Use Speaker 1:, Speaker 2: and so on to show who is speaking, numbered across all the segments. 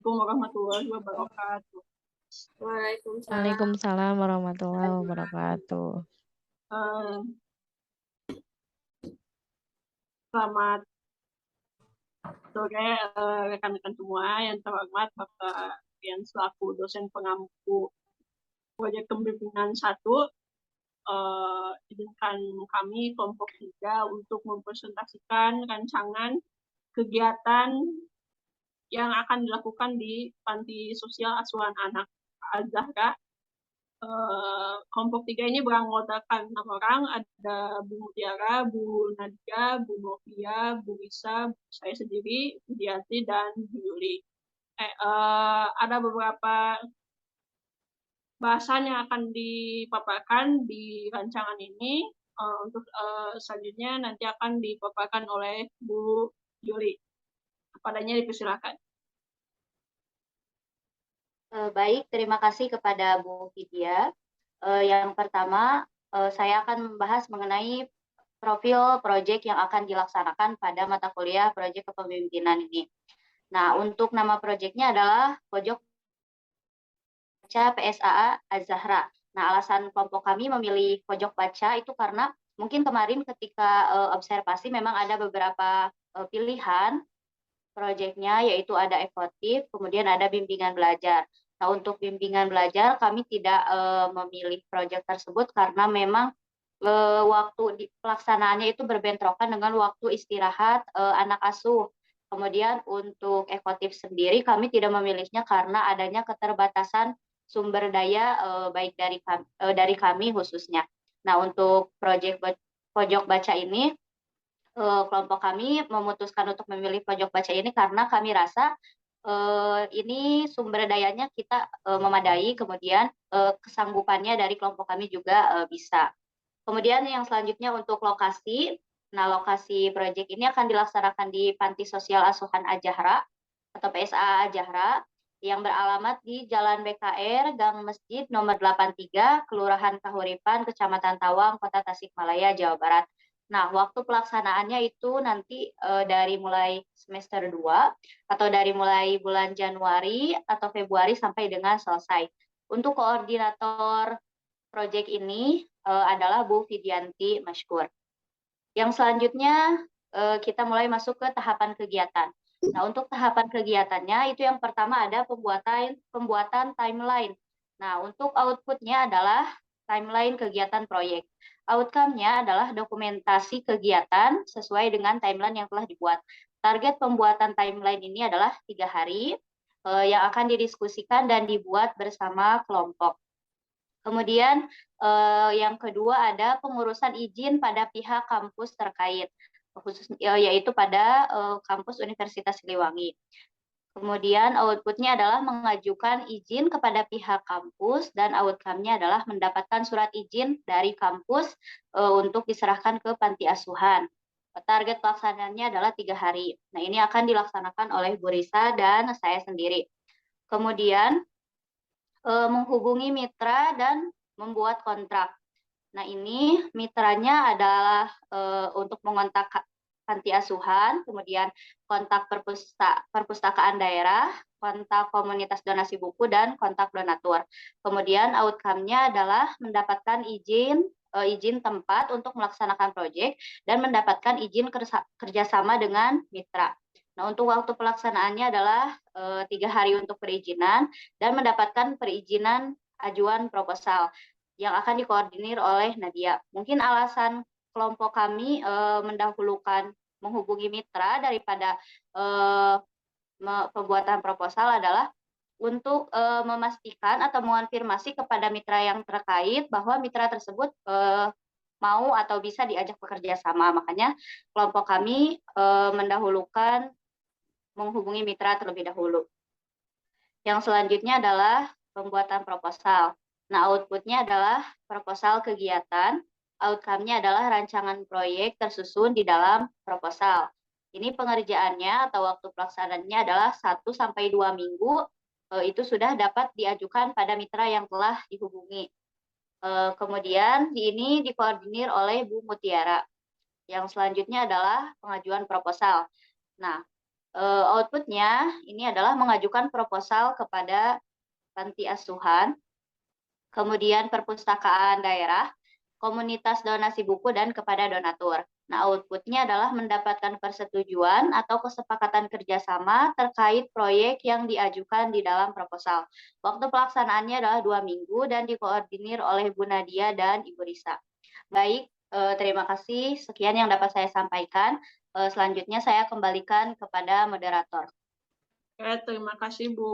Speaker 1: Warahmatullahi wabarakatuh.
Speaker 2: Waalaikumsalam.
Speaker 3: Waalaikumsalam warahmatullahi wabarakatuh.
Speaker 1: Eh, Selamat sore rekan-rekan semua yang terhormat Bapak yang selaku dosen pengampu proyek pembimbingan 1, izinkan kami kelompok 3 untuk mempresentasikan rancangan kegiatan yang akan dilakukan di Panti Sosial Asuhan Anak Al-Zahra. Kelompok 3 ini beranggotakan 6 orang, ada Bu Mutiara, Bu Nadia, Bu Novia, Bu Risa, saya sendiri, Bu Diati, dan Bu Yuli. Ada beberapa bahasan yang akan dipaparkan di rancangan ini. Untuk selanjutnya nanti akan dipaparkan oleh Bu Yuli. Padanya dipersilakan.
Speaker 2: Baik, terima kasih kepada Bu Vidya. Yang pertama, saya akan membahas mengenai profil proyek yang akan dilaksanakan pada mata kuliah proyek kepemimpinan ini. Nah, untuk nama proyeknya adalah Pojok Baca PSAA Az-Zahra. Nah, alasan kelompok kami memilih Pojok Baca itu karena mungkin kemarin ketika observasi memang ada beberapa pilihan proyeknya, yaitu ada evotif, kemudian ada bimbingan belajar. Nah, untuk bimbingan belajar kami tidak memilih proyek tersebut karena memang waktu pelaksanaannya itu berbentrokan dengan waktu istirahat anak asuh. Kemudian untuk evotif sendiri kami tidak memilihnya karena adanya keterbatasan sumber daya baik dari kami khususnya. Nah, untuk proyek pojok baca ini kelompok kami memutuskan untuk memilih pojok baca ini karena kami rasa ini sumber dayanya kita memadai, kemudian kesanggupannya dari kelompok kami juga bisa. Kemudian yang selanjutnya untuk lokasi, nah lokasi proyek ini akan dilaksanakan di Panti Sosial Asuhan Al-Zahra atau PSA Al-Zahra yang beralamat di Jalan BKR, Gang Masjid nomor 83, Kelurahan Kahuripan, Kecamatan Tawang, Kota Tasikmalaya, Jawa Barat. Nah, waktu pelaksanaannya itu nanti dari mulai semester 2 atau dari mulai bulan Januari atau Februari sampai dengan selesai. Untuk koordinator proyek ini adalah Bu Vidianti Mashkur. Yang selanjutnya kita mulai masuk ke tahapan kegiatan. Nah, untuk tahapan kegiatannya itu yang pertama ada pembuatan timeline. Nah, untuk outputnya adalah timeline kegiatan proyek. Outcome-nya adalah dokumentasi kegiatan sesuai dengan timeline yang telah dibuat. Target pembuatan timeline ini adalah 3 hari yang akan didiskusikan dan dibuat bersama kelompok. Kemudian yang kedua ada pengurusan izin pada pihak kampus terkait, yaitu pada kampus Universitas Siliwangi. Kemudian outputnya adalah mengajukan izin kepada pihak kampus dan outcome-nya adalah mendapatkan surat izin dari kampus untuk diserahkan ke panti asuhan. Target pelaksanaannya adalah 3 hari. Nah, ini akan dilaksanakan oleh Bu Risa dan saya sendiri. Kemudian menghubungi mitra dan membuat kontrak. Nah, ini mitranya adalah untuk mengontak panti asuhan, kemudian kontak perpustakaan daerah, kontak komunitas donasi buku, dan kontak donatur. Kemudian outcome-nya adalah mendapatkan izin tempat untuk melaksanakan proyek dan mendapatkan izin kerjasama dengan mitra. Nah, untuk waktu pelaksanaannya adalah 3 hari untuk perizinan dan mendapatkan perizinan ajuan proposal yang akan dikoordinir oleh Nadia. Mungkin alasan kelompok kami mendahulukan menghubungi mitra daripada pembuatan proposal adalah untuk memastikan atau mengonfirmasi kepada mitra yang terkait bahwa mitra tersebut mau atau bisa diajak bekerja sama. Makanya kelompok kami mendahulukan menghubungi mitra terlebih dahulu. Yang selanjutnya adalah pembuatan proposal. Nah, outputnya adalah proposal kegiatan, outcome-nya adalah rancangan proyek tersusun di dalam proposal. Ini pengerjaannya atau waktu pelaksanaannya adalah 1-2 minggu, itu sudah dapat diajukan pada mitra yang telah dihubungi. Kemudian ini dikoordinir oleh Bu Mutiara. Yang selanjutnya adalah pengajuan proposal. Nah, Outputnya ini adalah mengajukan proposal kepada panti asuhan, kemudian perpustakaan daerah, komunitas donasi buku, dan kepada donatur. Nah, outputnya adalah mendapatkan persetujuan atau kesepakatan kerjasama terkait proyek yang diajukan di dalam proposal. Waktu pelaksanaannya adalah 2 minggu dan dikoordinir oleh Bu Nadia dan Ibu Risa. Baik, terima kasih. Sekian yang dapat saya sampaikan. Selanjutnya saya kembalikan kepada moderator.
Speaker 1: Oke, terima kasih Bu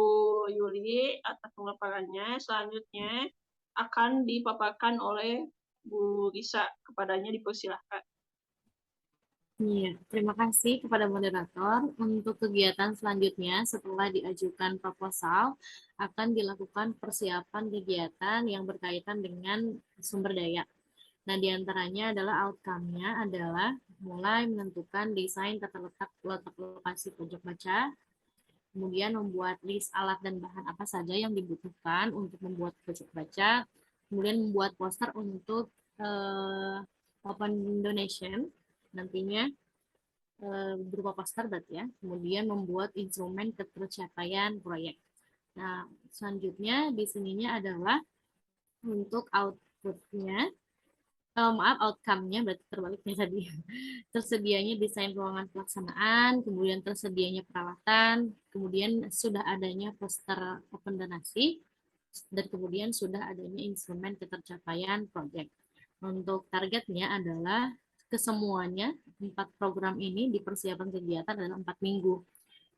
Speaker 1: Yuli atas pemaparannya. Selanjutnya akan dipaparkan oleh Bu Risa. Kepadanya dipersilahkan.
Speaker 4: Iya, terima kasih kepada moderator. Untuk kegiatan selanjutnya setelah diajukan proposal akan dilakukan persiapan kegiatan yang berkaitan dengan sumber daya. Nah, diantaranya adalah outcome-nya adalah mulai menentukan desain tata letak lokasi pojok baca, kemudian membuat list alat dan bahan apa saja yang dibutuhkan untuk membuat pojok baca, kemudian membuat poster untuk open donation, nantinya berupa poster berarti ya, kemudian membuat instrumen ketercapaian proyek. Nah, selanjutnya di sininya adalah untuk outputnya, outcome-nya berarti terbaliknya tadi. Tersedianya desain ruangan pelaksanaan, kemudian tersedianya peralatan, kemudian sudah adanya poster open donasi, dan kemudian sudah adanya instrumen ketercapaian proyek. Untuk targetnya adalah kesemuanya 4 program ini dipersiapkan kegiatan dalam 4 minggu.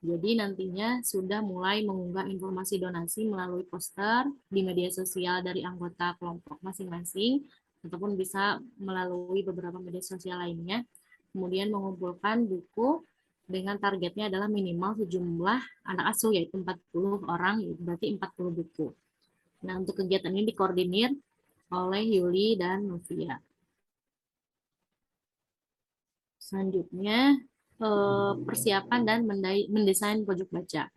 Speaker 4: Jadi nantinya sudah mulai mengunggah informasi donasi melalui poster di media sosial dari anggota kelompok masing-masing, ataupun bisa melalui beberapa media sosial lainnya. Kemudian mengumpulkan buku dengan targetnya adalah minimal sejumlah anak asuh, yaitu 40 orang, berarti 40 buku. Nah, untuk kegiatan ini dikoordinir oleh Yuli dan Novia. Selanjutnya, persiapan dan mendesain pojok baca.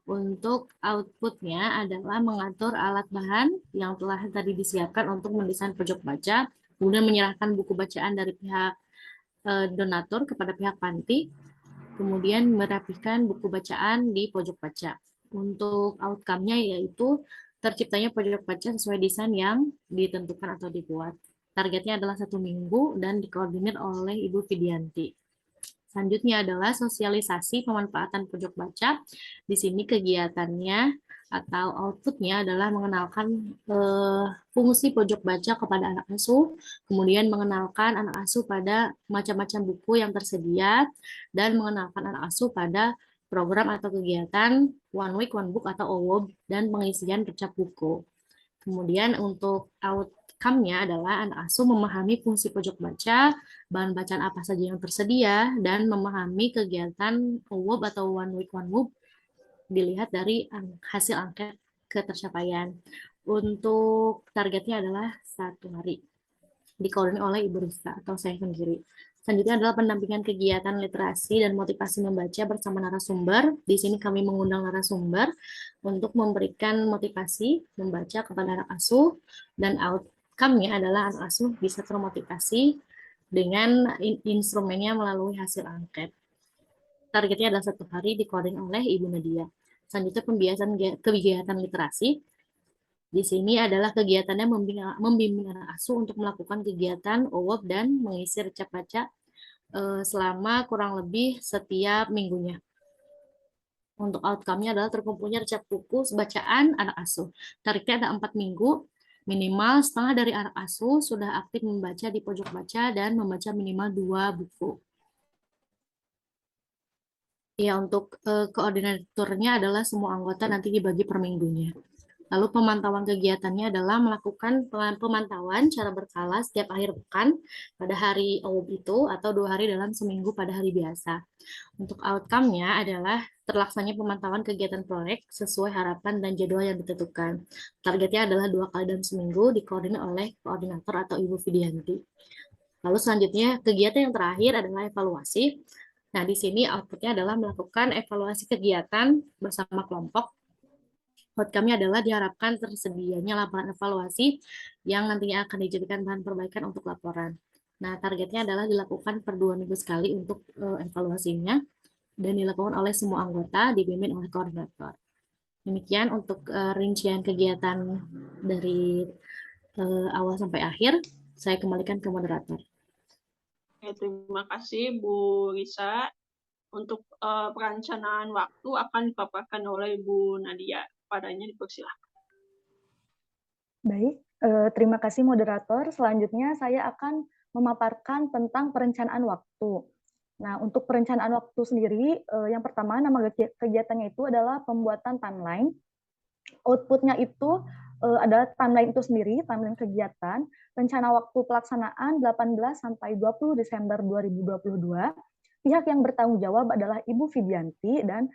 Speaker 4: Untuk outputnya adalah mengatur alat bahan yang telah tadi disiapkan untuk mendesain pojok baca, kemudian menyerahkan buku bacaan dari pihak donatur kepada pihak panti, kemudian merapikan buku bacaan di pojok baca. Untuk outcome-nya yaitu terciptanya pojok baca sesuai desain yang ditentukan atau dibuat. Targetnya adalah 1 minggu dan dikoordinir oleh Ibu Fidianti. Selanjutnya adalah sosialisasi pemanfaatan pojok baca. Di sini kegiatannya atau outputnya adalah mengenalkan fungsi pojok baca kepada anak asuh, kemudian mengenalkan anak asuh pada macam-macam buku yang tersedia, dan mengenalkan anak asuh pada program atau kegiatan One Week One Book atau OWOB dan pengisian recap buku. Kemudian untuk outcome-nya adalah anak asuh memahami fungsi pojok baca, bahan bacaan apa saja yang tersedia, dan memahami kegiatan OWOB atau One Week One Book dilihat dari hasil angket ketercapaian. Untuk targetnya adalah 1 hari. Dikoordinir oleh Ibu Rista atau saya sendiri. Selanjutnya adalah pendampingan kegiatan literasi dan motivasi membaca bersama narasumber. Di sini kami mengundang narasumber untuk memberikan motivasi membaca kepada anak asuh, dan outcome-nya adalah anak asuh bisa termotivasi dengan instrumennya melalui hasil angket. Targetnya adalah 1 hari, dikoordinir oleh Ibu Nadia. Selanjutnya pembiasan kegiatan literasi. Di sini adalah kegiatannya membimbing anak asuh untuk melakukan kegiatan OWOB dan mengisi recap baca selama kurang lebih setiap minggunya. Untuk outcome-nya adalah terkumpulnya recap buku bacaan anak asuh. Targetnya ada 4 minggu, minimal setengah dari anak asuh sudah aktif membaca di pojok baca dan membaca minimal 2 buku. Ya, untuk koordinatornya adalah semua anggota nanti dibagi per minggunya. Lalu pemantauan kegiatannya adalah melakukan pemantauan secara berkala setiap akhir pekan pada hari OWOB itu atau 2 hari dalam seminggu pada hari biasa. Untuk outcome-nya adalah terlaksananya pemantauan kegiatan proyek sesuai harapan dan jadwal yang ditentukan. Targetnya adalah 2 kali dalam seminggu, dikoordinir oleh koordinator atau Ibu Fidianti. Lalu selanjutnya kegiatan yang terakhir adalah evaluasi. Nah, di sini output-nya adalah melakukan evaluasi kegiatan bersama kelompok. Outcome-nya adalah diharapkan tersedianya laporan evaluasi yang nantinya akan dijadikan bahan perbaikan untuk laporan. Nah, targetnya adalah dilakukan per 2 minggu sekali untuk evaluasinya. dan dilakukan oleh semua anggota dipimpin oleh koordinator. Demikian untuk rincian kegiatan dari awal sampai akhir. Saya kembalikan ke moderator.
Speaker 1: Terima kasih Bu Risa. Untuk perencanaan waktu akan dipaparkan oleh Bu Nadia. Padanya dipersilakan.
Speaker 5: Baik, terima kasih moderator. Selanjutnya saya akan memaparkan tentang perencanaan waktu. Nah, untuk perencanaan waktu sendiri, yang pertama nama kegiatannya itu adalah pembuatan timeline. Outputnya itu adalah timeline itu sendiri, timeline kegiatan, rencana waktu pelaksanaan 18 sampai 20 Desember 2022. Pihak yang bertanggung jawab adalah Ibu Fidianti dan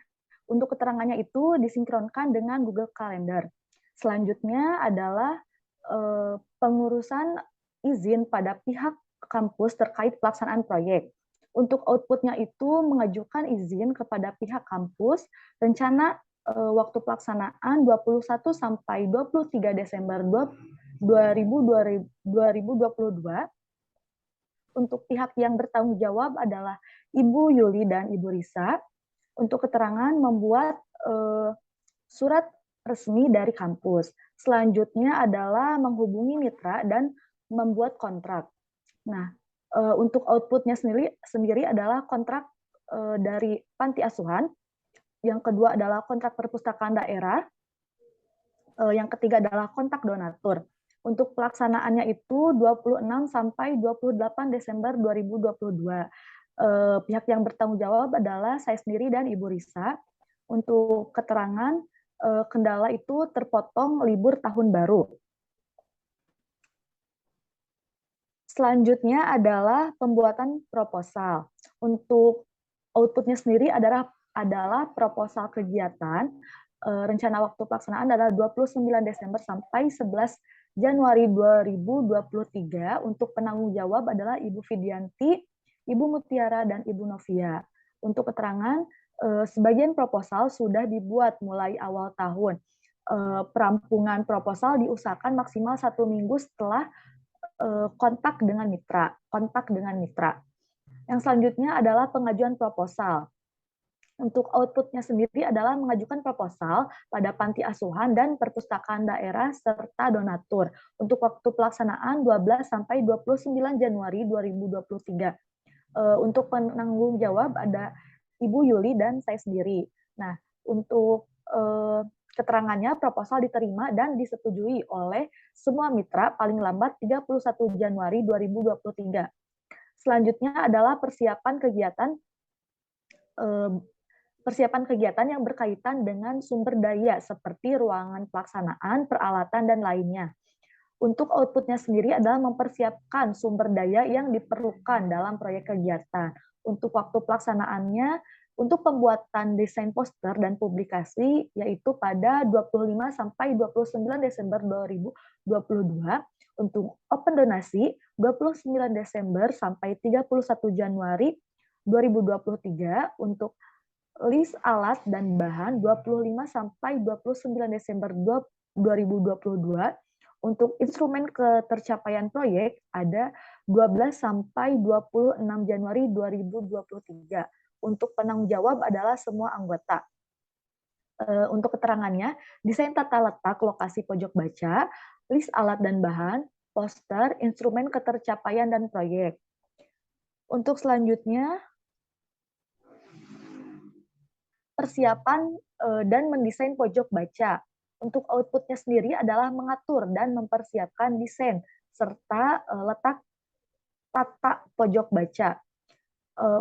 Speaker 5: untuk keterangannya itu disinkronkan dengan Google Calendar. Selanjutnya adalah pengurusan izin pada pihak kampus terkait pelaksanaan proyek. Untuk outputnya itu mengajukan izin kepada pihak kampus, rencana waktu pelaksanaan 21 sampai 23 Desember 2022. Untuk pihak yang bertanggung jawab adalah Ibu Yuli dan Ibu Risa. Untuk keterangan membuat surat resmi dari kampus. Selanjutnya adalah menghubungi mitra dan membuat kontrak. Nah, untuk outputnya sendiri adalah kontrak dari panti asuhan. Yang kedua adalah kontrak perpustakaan daerah. Yang ketiga adalah kontak donatur. Untuk pelaksanaannya itu 26 sampai 28 Desember 2022. Pihak yang bertanggung jawab adalah saya sendiri dan Ibu Risa. Untuk keterangan, kendala itu terpotong libur tahun baru. Selanjutnya adalah pembuatan proposal. Untuk outputnya sendiri adalah proposal kegiatan. Rencana waktu pelaksanaan adalah 29 Desember sampai 11 Januari 2023. Untuk penanggung jawab adalah Ibu Fidianti, Ibu Mutiara, dan Ibu Novia. Untuk keterangan, sebagian proposal sudah dibuat mulai awal tahun. Perampungan proposal diusahakan maksimal 1 minggu setelah kontak dengan mitra. Yang selanjutnya adalah pengajuan proposal. Untuk outputnya sendiri adalah mengajukan proposal pada panti asuhan dan perpustakaan daerah serta donatur untuk waktu pelaksanaan 12 sampai 29 Januari 2023. Untuk penanggung jawab ada Ibu Yuli dan saya sendiri. Nah, untuk keterangannya proposal diterima dan disetujui oleh semua mitra paling lambat 31 Januari 2023. Selanjutnya adalah persiapan kegiatan yang berkaitan dengan sumber daya seperti ruangan pelaksanaan, peralatan, dan lainnya. Untuk outputnya sendiri adalah mempersiapkan sumber daya yang diperlukan dalam proyek kegiatan. Untuk waktu pelaksanaannya, untuk pembuatan desain poster dan publikasi, yaitu pada 25 sampai 29 Desember 2022. Untuk open donasi, 29 Desember sampai 31 Januari 2023. Untuk list alat dan bahan 25 sampai 29 Desember 2022. Untuk instrumen ketercapaian proyek ada 12 sampai 26 Januari 2023. Untuk penanggung jawab adalah semua anggota. Untuk keterangannya, desain tata letak lokasi pojok baca, list alat dan bahan, poster, instrumen ketercapaian dan proyek. Untuk selanjutnya, persiapan dan mendesain pojok baca. Untuk outputnya sendiri adalah mengatur dan mempersiapkan desain serta letak tata pojok baca.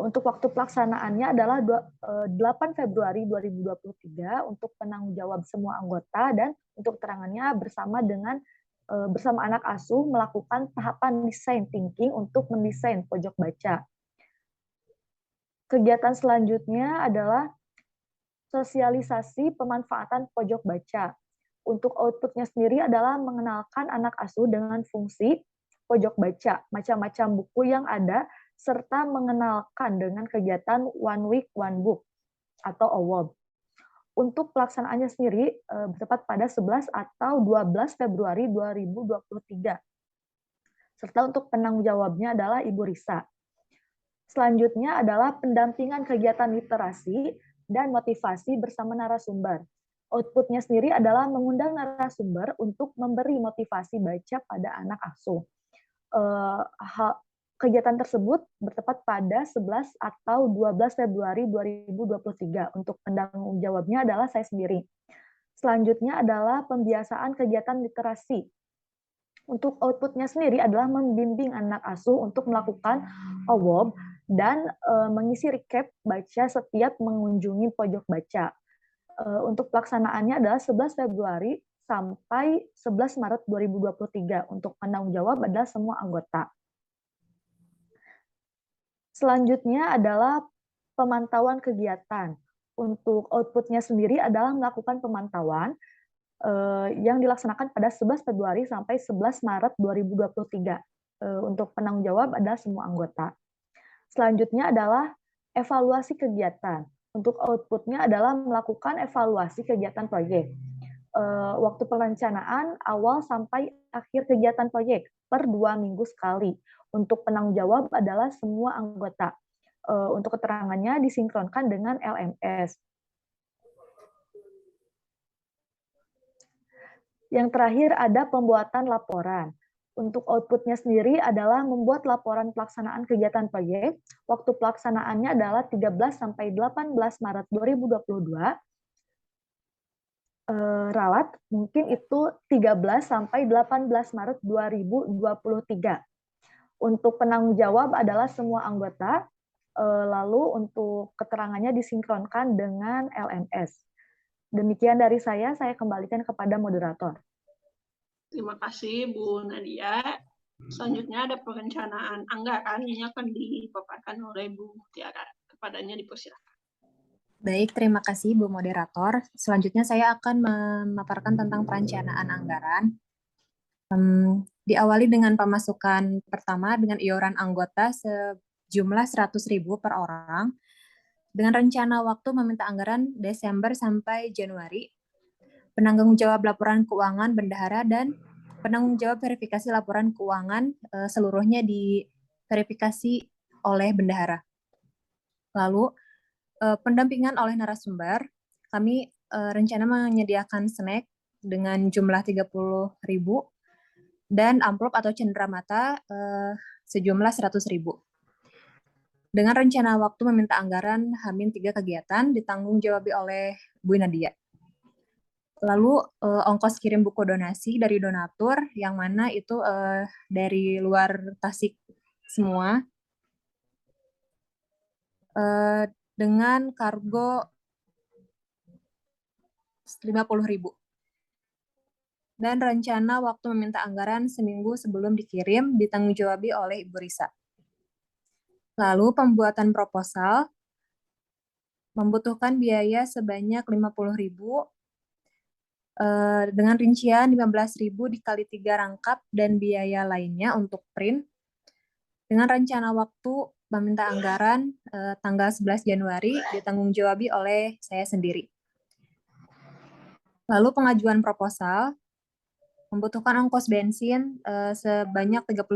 Speaker 5: Untuk waktu pelaksanaannya adalah 8 Februari 2023 untuk penanggung jawab semua anggota dan untuk keterangannya bersama anak asuh melakukan tahapan desain thinking untuk mendesain pojok baca. Kegiatan selanjutnya adalah sosialisasi pemanfaatan pojok baca. Untuk outputnya sendiri adalah mengenalkan anak asuh dengan fungsi pojok baca, macam-macam buku yang ada, serta mengenalkan dengan kegiatan One Week, One Book atau OWOB. Untuk pelaksanaannya sendiri bertepat pada 11 atau 12 Februari 2023. Serta untuk penanggung jawabnya adalah Ibu Risa. Selanjutnya adalah pendampingan kegiatan literasi dan motivasi bersama narasumber. Outputnya sendiri adalah mengundang narasumber untuk memberi motivasi baca pada anak asuh. Kegiatan tersebut bertepat pada 11 atau 12 Februari 2023. Untuk penanggung jawabnya adalah saya sendiri. Selanjutnya adalah pembiasaan kegiatan literasi. Untuk outputnya sendiri adalah membimbing anak asuh untuk melakukan OWOB dan mengisi recap baca setiap mengunjungi pojok baca. Untuk pelaksanaannya adalah 11 Februari sampai 11 Maret 2023. Untuk penanggung jawab adalah semua anggota. Selanjutnya adalah pemantauan kegiatan. Untuk outputnya sendiri adalah melakukan pemantauan yang dilaksanakan pada 11 Februari sampai 11 Maret 2023. Untuk penanggung jawab adalah semua anggota. Selanjutnya adalah evaluasi kegiatan. Untuk outputnya adalah melakukan evaluasi kegiatan proyek. Waktu perencanaan awal sampai akhir kegiatan proyek per 2 minggu sekali. Untuk penanggung jawab adalah semua anggota. Untuk keterangannya disinkronkan dengan LMS. Yang terakhir ada pembuatan laporan. Untuk outputnya sendiri adalah membuat laporan pelaksanaan kegiatan proyek. Waktu pelaksanaannya adalah 13 sampai 18 Maret 2022. Ralat mungkin itu 13 sampai 18 Maret 2023. Untuk penanggung jawab adalah semua anggota. Lalu untuk keterangannya disinkronkan dengan LMS. Demikian dari saya kembalikan kepada moderator.
Speaker 1: Terima kasih Bu Nadia. Selanjutnya ada perencanaan anggaran, ini akan dipaparkan oleh Bu Mutiara. Kepadanya dipersilakan.
Speaker 6: Baik, terima kasih Bu Moderator. Selanjutnya saya akan memaparkan tentang perencanaan anggaran. Diawali dengan pemasukan pertama dengan iuran anggota sejumlah 100.000 per orang. Dengan rencana waktu meminta anggaran Desember sampai Januari. Penanggung jawab laporan keuangan bendahara dan penanggung jawab verifikasi laporan keuangan seluruhnya diverifikasi oleh bendahara. Lalu pendampingan oleh narasumber, kami rencana menyediakan snack dengan jumlah 30.000 dan amplop atau cenderamata sejumlah 100.000. Dengan rencana waktu meminta anggaran H-3 kegiatan ditanggung jawab oleh Bu Nadia. Lalu ongkos kirim buku donasi dari donatur yang mana itu dari luar Tasik semua. Dengan kargo 50.000. Dan rencana waktu meminta anggaran seminggu sebelum dikirim ditanggung jawabi oleh Ibu Risa. Lalu pembuatan proposal membutuhkan biaya sebanyak 50.000 dengan rincian 15.000 dikali 3 rangkap dan biaya lainnya untuk print. Dengan rencana waktu meminta anggaran tanggal 11 Januari ditanggung jawabi oleh saya sendiri. Lalu pengajuan proposal membutuhkan ongkos bensin sebanyak 30.000.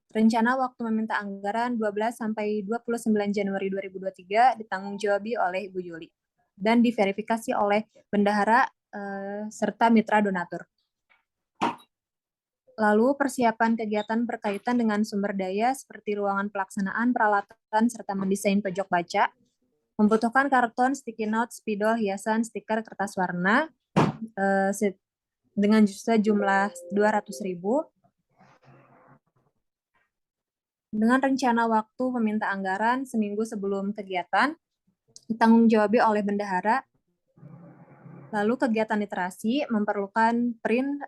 Speaker 6: Rencana waktu meminta anggaran 12 sampai 29 Januari 2023 ditanggung jawabi oleh Ibu Yuli dan diverifikasi oleh bendahara serta mitra donatur. Lalu persiapan kegiatan berkaitan dengan sumber daya seperti ruangan pelaksanaan, peralatan, serta mendesain pojok baca, membutuhkan karton, sticky note, spidol, hiasan, stiker, kertas warna, dengan sejumlah 200.000. Dengan rencana waktu meminta anggaran seminggu sebelum kegiatan, ditanggung jawabi oleh bendahara. Lalu kegiatan literasi memerlukan print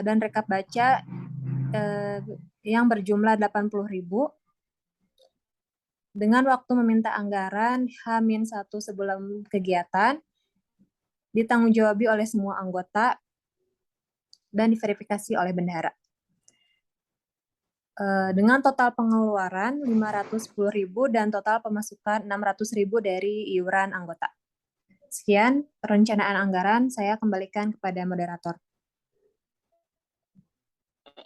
Speaker 6: dan rekap baca yang berjumlah 80.000. Dengan waktu meminta anggaran H-1 sebelum kegiatan, ditanggung jawabi oleh semua anggota dan diverifikasi oleh bendahara. Dengan total pengeluaran 510.000 dan total pemasukan 600.000 dari iuran anggota. Sekian perencanaan anggaran, saya kembalikan kepada moderator.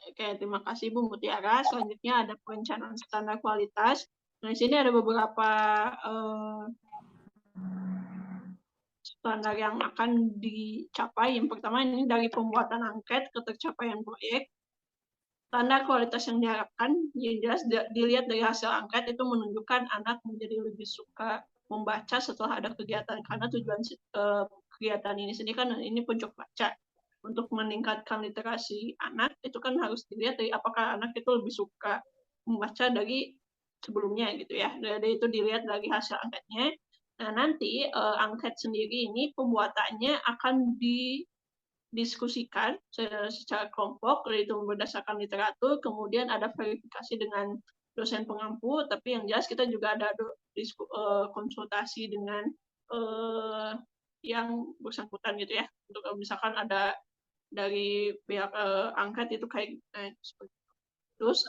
Speaker 1: Oke, terima kasih Bu Mutiara. Selanjutnya ada perencanaan standar kualitas. Nah, di sini ada beberapa standar yang akan dicapai. Yang pertama ini dari pembuatan angket ke tercapaian proyek. Standar kualitas yang diharapkan, yang jelas dilihat dari hasil angket itu menunjukkan anak menjadi lebih suka membaca setelah ada kegiatan, karena tujuan kegiatan ini sendiri kan ini pojok baca. Untuk meningkatkan literasi anak itu kan harus dilihat dari apakah anak itu lebih suka membaca dari sebelumnya gitu ya. Dari itu dilihat dari hasil angketnya. Nah, nanti angket sendiri ini pembuatannya akan didiskusikan secara kelompok, yaitu berdasarkan literatur, kemudian ada verifikasi dengan dosen pengampu, tapi yang jelas kita juga ada konsultasi dengan yang bersangkutan gitu ya. Untuk misalkan ada dari pihak angket itu kayak seperti itu. Terus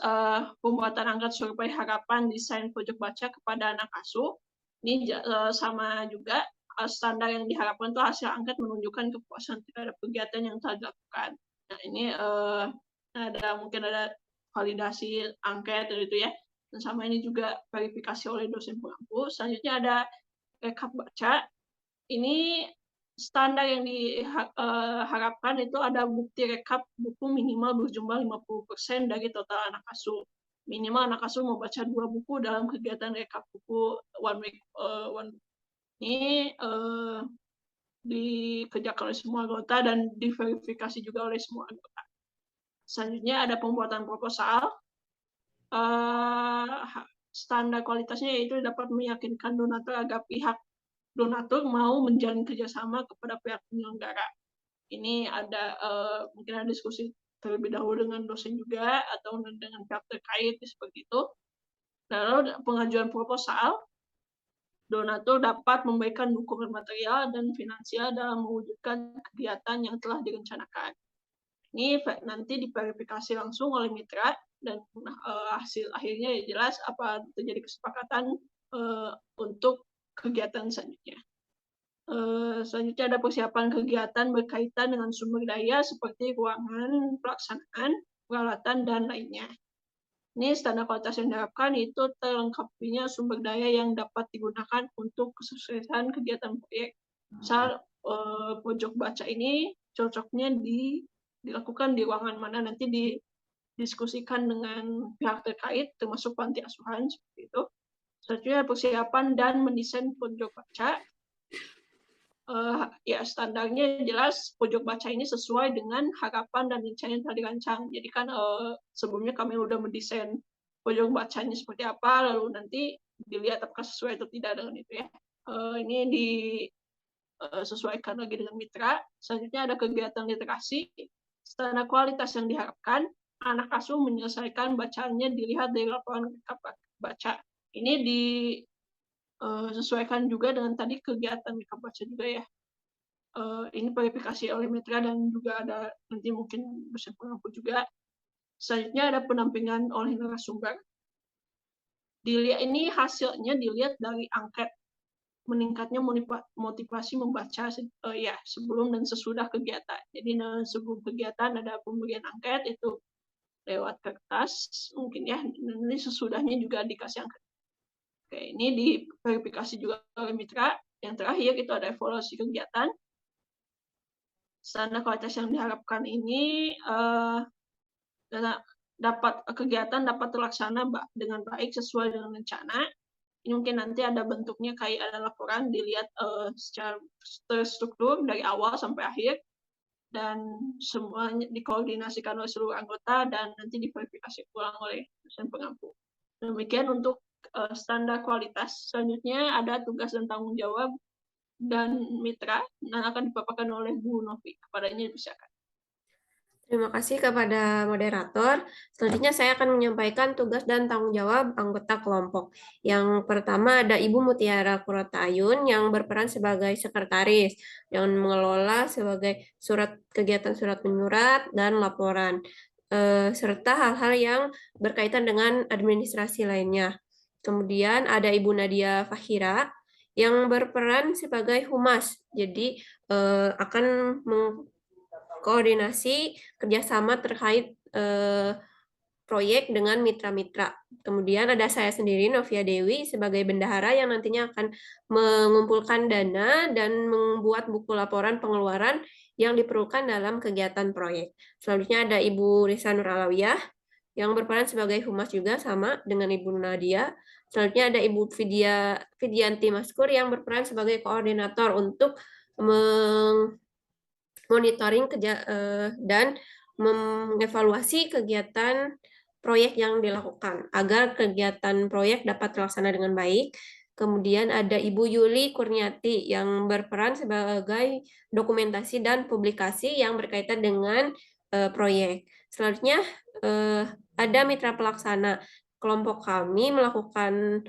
Speaker 1: pembuatan angket survei harapan desain pojok baca kepada anak asuh. Ini sama juga standar yang diharapkan itu hasil angket menunjukkan kepuasan terhadap kegiatan yang telah dilakukan. Nah, ini mungkin ada validasi angket gitu ya. Dan sama ini juga verifikasi oleh dosen pengampu. Selanjutnya ada rekap baca. Ini standar yang diharapkan itu ada bukti rekap buku minimal berjumlah 50% dari total anak asuh. Minimal anak asuh membaca 2 buku dalam kegiatan rekap buku one week. Ini dikerjakan oleh semua anggota dan diverifikasi juga oleh semua anggota. Selanjutnya ada pembuatan proposal. Standar kualitasnya yaitu dapat meyakinkan donatur agar pihak donatur mau menjalin kerjasama kepada pihak penyelenggara. Ini ada mungkin ada diskusi terlebih dahulu dengan dosen juga atau dengan pihak terkait seperti itu. Lalu pengajuan proposal, donatur dapat memberikan dukungan material dan finansial dalam mewujudkan kegiatan yang telah direncanakan. Ini nanti diverifikasi langsung oleh mitra dan hasil akhirnya ya jelas apa terjadi kesepakatan untuk kegiatan selanjutnya. Selanjutnya ada persiapan kegiatan berkaitan dengan sumber daya seperti ruangan, pelaksanaan, peralatan, dan lainnya. Ini standar kualitas yang diharapkan itu terlengkapinya sumber daya yang dapat digunakan untuk kesuksesan kegiatan proyek. Misal pojok baca ini cocoknya dilakukan di ruangan mana, nanti didiskusikan dengan pihak terkait termasuk panti asuhan seperti itu. Selanjutnya persiapan dan mendesain pojok baca. Ya standarnya jelas pojok baca ini sesuai dengan harapan dan rencana yang telah dirancang. Jadi kan sebelumnya kami sudah mendesain pojok bacanya seperti apa, lalu nanti dilihat apakah sesuai atau tidak dengan itu ya. Ini disesuaikan lagi dengan mitra. Selanjutnya ada kegiatan literasi. Standar kualitas yang diharapkan, anak asuh menyelesaikan bacaannya dilihat dari laporan baca. Ini disesuaikan juga dengan tadi kegiatan rekap baca juga ya. Ini verifikasi oleh mitra dan juga ada nanti mungkin dosen pengampu juga. Selanjutnya ada pendampingan oleh narasumber. Ini hasilnya dilihat dari angket meningkatnya motivasi membaca ya sebelum dan sesudah kegiatan. Jadi sebelum kegiatan ada pemberian angket itu lewat kertas mungkin ya. Nanti sesudahnya juga dikasih angket. Oke, ini diverifikasi juga oleh mitra. Yang terakhir itu ada evaluasi kegiatan. Standar kualitas yang diharapkan ini kegiatan dapat terlaksana dengan baik sesuai dengan rencana. Ini mungkin nanti ada bentuknya kayak ada laporan dilihat secara terstruktur dari awal sampai akhir dan semuanya dikoordinasikan oleh seluruh anggota dan nanti diverifikasi ulang oleh dosen pengampu. Demikian untuk standar kualitas. Selanjutnya ada tugas dan tanggung jawab dan mitra yang akan dipaparkan oleh Bu Novi. Kepadanya dipersilakan.
Speaker 7: Terima kasih kepada moderator. Selanjutnya saya akan menyampaikan tugas dan tanggung jawab anggota kelompok. Yang pertama ada Ibu Mutiara Kurotayun yang berperan sebagai sekretaris dan mengelola sebagai kegiatan surat menyurat dan laporan, serta hal-hal yang berkaitan dengan administrasi lainnya. Kemudian ada Ibu Nadia Fahira yang berperan sebagai humas, jadi akan mengkoordinasi kerjasama terkait proyek dengan mitra-mitra. Kemudian ada saya sendiri, Novia Dewi, sebagai bendahara yang nantinya akan mengumpulkan dana dan membuat buku laporan pengeluaran yang diperlukan dalam kegiatan proyek. Selanjutnya ada Ibu Risa Nur Alawiyah, yang berperan sebagai humas juga sama dengan Ibu Nadia. Selanjutnya ada Ibu Vidianti Maskur yang berperan sebagai koordinator untuk monitoring dan mengevaluasi kegiatan proyek yang dilakukan agar kegiatan proyek dapat terlaksana dengan baik. Kemudian ada Ibu Yuli Kurniati yang berperan sebagai dokumentasi dan publikasi yang berkaitan dengan proyek. Selanjutnya ada mitra pelaksana. Kelompok kami melakukan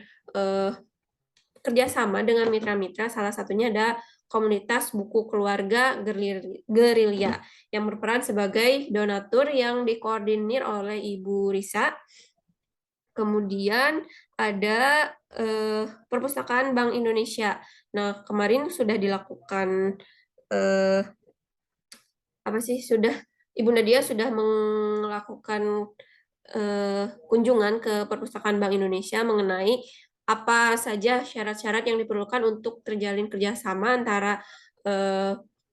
Speaker 7: kerjasama dengan mitra-mitra, salah satunya ada komunitas buku keluarga gerilya yang berperan sebagai donatur yang dikoordinir oleh Ibu Risa. Kemudian ada perpustakaan Bank Indonesia. Nah, kemarin sudah dilakukan Ibu Nadia sudah melakukan kunjungan ke perpustakaan Bank Indonesia mengenai apa saja syarat-syarat yang diperlukan untuk terjalin kerjasama antara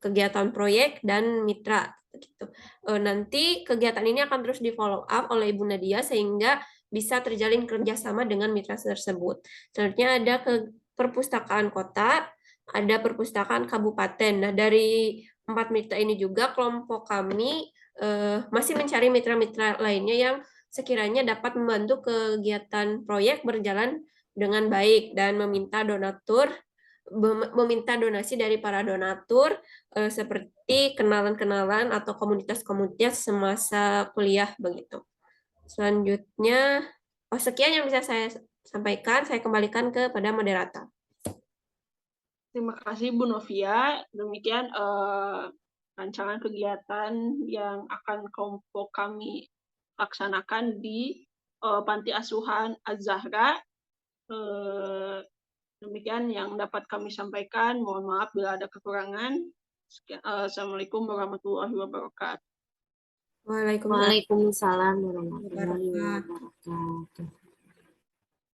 Speaker 7: kegiatan proyek dan mitra. Gitu. Nanti kegiatan ini akan terus di-follow up oleh Ibu Nadia sehingga bisa terjalin kerjasama dengan mitra tersebut. Selanjutnya ada perpustakaan kota, ada perpustakaan kabupaten. Nah, dari 4 mitra ini juga kelompok kami masih mencari mitra-mitra lainnya yang sekiranya dapat membantu kegiatan proyek berjalan dengan baik dan meminta donasi dari para donatur seperti kenalan-kenalan atau komunitas-komunitas semasa kuliah begitu. Selanjutnya, sekian yang bisa saya sampaikan, saya kembalikan kepada moderator.
Speaker 1: Terima kasih Bu Novia. Demikian rancangan kegiatan yang akan kelompok kami laksanakan di Panti Asuhan Az-Zahra. Demikian yang dapat kami sampaikan. Mohon maaf bila ada kekurangan. Assalamualaikum warahmatullahi wabarakatuh.
Speaker 7: Waalaikumsalam.
Speaker 4: Waalaikumsalam warahmatullahi wabarakatuh.